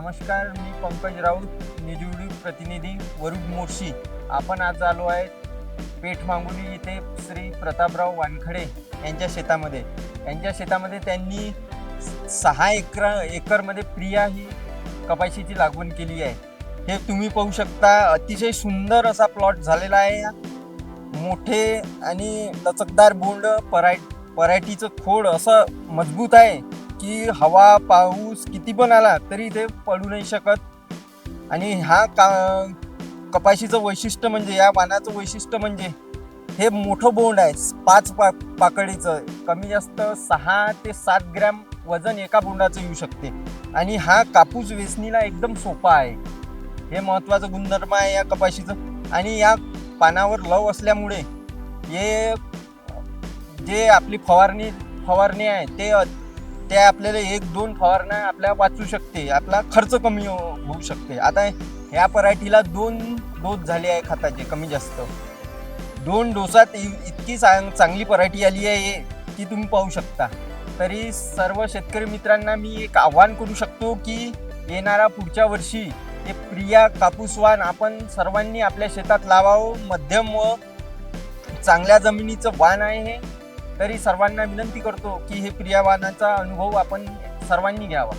नमस्कार, मी पंकज राऊत, निवडणूक प्रतिनिधी वरुड मोर्शी. आपण आज आलो आहे पेठ मांगुली इथे श्री प्रतापराव वानखडे यांच्या शेतामध्ये त्यांनी 6 एकरमध्ये प्रिया ही कपाशीची लागवड केली आहे. हे तुम्ही पाहू शकता. अतिशय सुंदर असा प्लॉट झालेला आहे. मोठे आणि लचकदार बोंड, पराठीचं खोड असं मजबूत आहे की हवा पाऊस किती पण आला तरी ते पडू नाही शकत. आणि कपाशीचं वैशिष्ट्य म्हणजे, या वाणाचं वैशिष्ट्य म्हणजे हे मोठं बोंड आहे. 5 पाकळीचं, कमी जास्त 6 ते 7 ग्रॅम वजन एका बोंडाचं येऊ शकते. आणि हा कापूस वेचणीला एकदम सोपा आहे. हे महत्त्वाचं गुणधर्म आहे या कपाशीचं. आणि या पानावर लव असल्यामुळे हे जे आपली फवारणी आहे ते आपल्याला 1-2 फवारण्या आपल्याला वाचू शकते. आपला खर्च कमी होऊ शकते. आता ह्या पराठीला 2 डोस झाले आहे खताचे, कमी जास्त 2 डोसात इतकी चांगली पराठी आली आहे की तुम्ही पाहू शकता. तरी सर्व शेतकरी मित्रांना मी एक आव्हान करू शकतो की येणारा पुढच्या वर्षी हे प्रिया कापूस वाण आपण सर्वांनी आपल्या शेतात लावावं. मध्यम व चांगल्या जमिनीचं वाण आहे हे. तरी सर्वांना विनंती करतो की हे प्रिया वाणाचा अनुभव आपण सर्वांनी घ्यावा.